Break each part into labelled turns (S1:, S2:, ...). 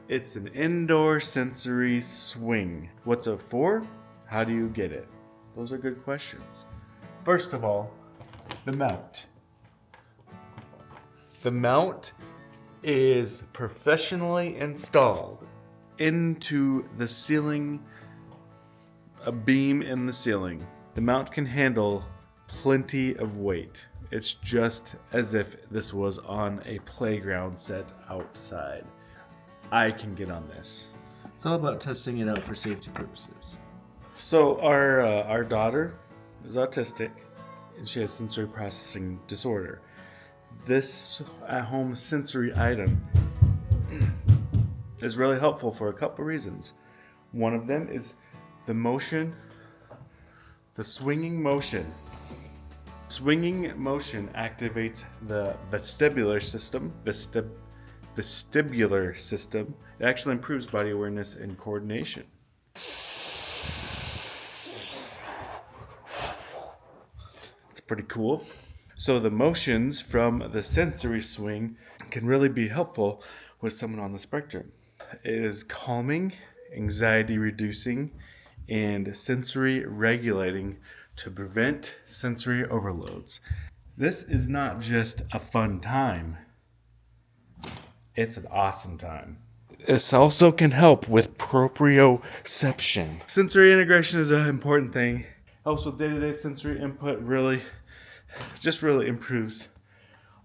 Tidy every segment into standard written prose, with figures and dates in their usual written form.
S1: It's an indoor sensory swing. What's it for? How do you get it? Those are good questions. First of all, the mount. The mount is professionally installed into the ceiling, a beam in the ceiling. The mount can handle plenty of weight. It's just as if this was on a playground set outside. I can get on this. It's all about testing it out for safety purposes. So our daughter is autistic, and she has sensory processing disorder. This at-home sensory item is really helpful for a couple reasons. One of them is the motion, the swinging motion. Swinging motion activates the vestibular system. Vestibular system. It actually improves body awareness and coordination. It's pretty cool. So the motions from the sensory swing can really be helpful with someone on the spectrum. It is calming, anxiety reducing, and sensory regulating to prevent sensory overloads. This is not just a fun time. It's an awesome time. This also can help with proprioception. Sensory integration is an important thing. Helps with day-to-day sensory input, really improves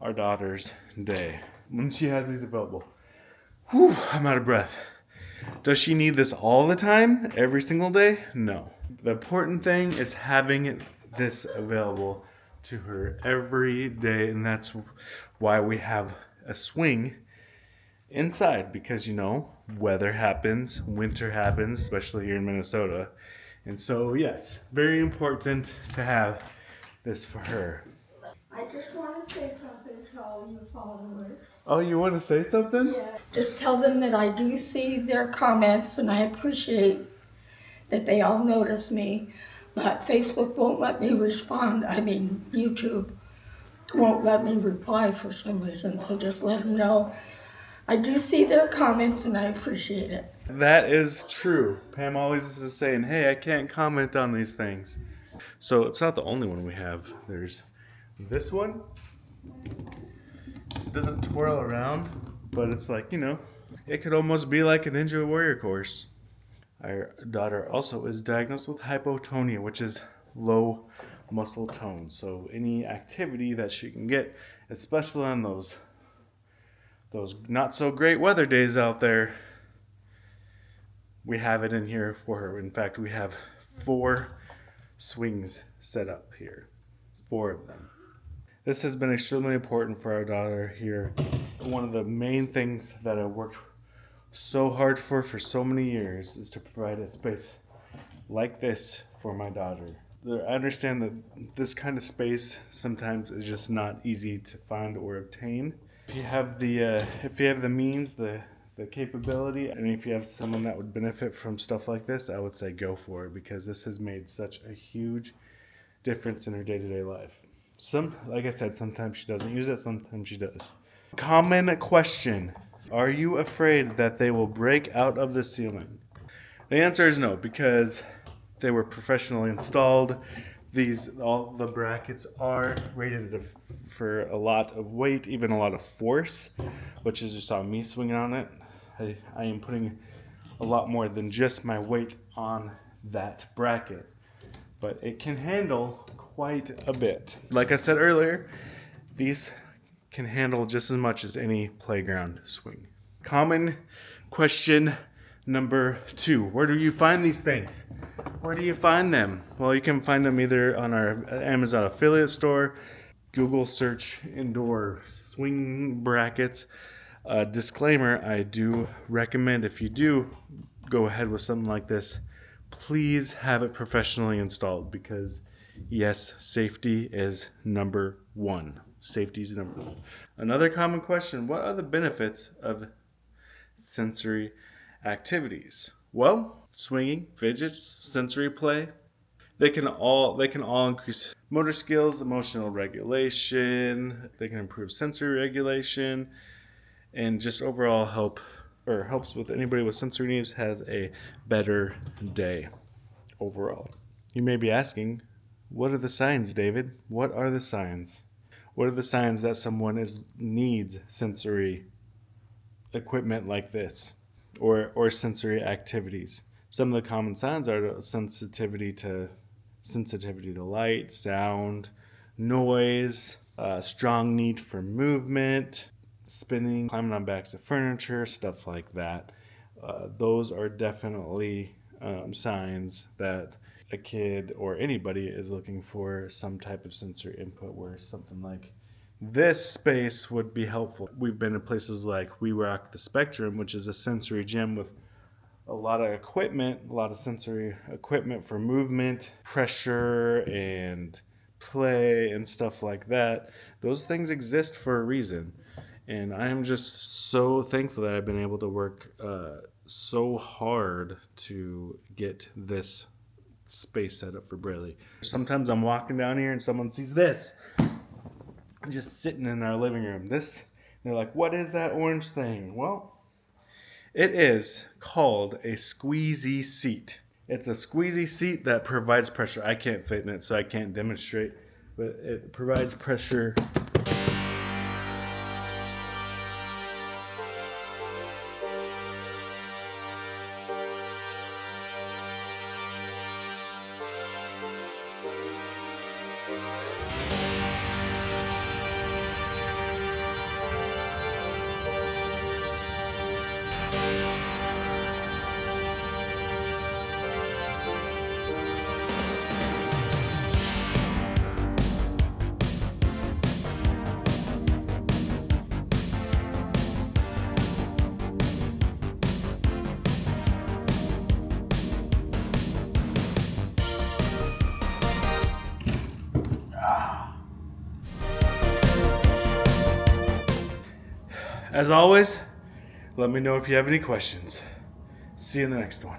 S1: our daughter's day when she has these available. Whew, I'm out of breath. Does she need this all the time, every single day? No. The important thing is having this available to her every day, and that's why we have a swing inside, because weather happens, winter happens, especially here in Minnesota. And so, yes, very important to have this for her.
S2: I just want to say something to all you followers.
S1: Oh, you want to say something?
S2: Yeah. Just tell them that I do see their comments and I appreciate that they all notice me. But Facebook won't let me respond. YouTube won't let me reply for some reason. So just let them know I do see their comments and I appreciate it.
S1: That is true. Pam always is saying, hey, I can't comment on these things. So it's not the only one we have. There's this one. It doesn't twirl around, but it's like, it could almost be like a Ninja Warrior course. Our daughter also is diagnosed with hypotonia, which is low muscle tone. So any activity that she can get, especially on those not so great weather days out there, we have it in here for her. In fact, we have 4 swings set up here. 4 of them. This has been extremely important for our daughter here. One of the main things that I worked so hard for so many years is to provide a space like this for my daughter. I understand that this kind of space sometimes is just not easy to find or obtain. If you have the means, the capability, and if you have someone that would benefit from stuff like this, I would say go for it, because this has made such a huge difference in her day-to-day life. Like I said, sometimes she doesn't use it, sometimes she does. Common question: are you afraid that they will break out of the ceiling? The answer is no, because they were professionally installed. All the brackets are rated for a lot of weight, even a lot of force, which is you saw me swinging on it. I am putting a lot more than just my weight on that bracket, but it can handle quite a bit. Like I said earlier, these can handle just as much as any playground swing. Common question number 2. Where do you find these things? Where do you find them? Well, you can find them either on our Amazon affiliate store. Google search indoor swing brackets. Disclaimer, I do recommend, if you do go ahead with something like this, please have it professionally installed, because yes, safety is number 1. Safety is number 1. Another common question: what are the benefits of sensory activities? Well, swinging, fidgets, sensory play, they can all increase motor skills, emotional regulation, they can improve sensory regulation, and just overall help or helps with anybody with sensory needs has a better day overall. You may be asking, what are the signs, David? What are the signs? What are the signs that someone needs sensory equipment like this, or sensory activities? Some of the common signs are sensitivity to light, sound, noise, strong need for movement, spinning, climbing on backs of furniture, stuff like that. Those are definitely signs that a kid or anybody is looking for some type of sensory input, where something like this space would be helpful. We've been to places like We Rock the Spectrum, which is a sensory gym with a lot of equipment, a lot of sensory equipment for movement, pressure, and play, and stuff like that. Those things exist for a reason. And I am just so thankful that I've been able to work so hard to get this space set up for Braille. Sometimes I'm walking down here and someone sees this just sitting in our living room. They're like, what is that orange thing? Well, it is called a squeezy seat. It's a squeezy seat that provides pressure. I can't fit in it, so I can't demonstrate, but it provides pressure. As always, let me know if you have any questions. See you in the next one.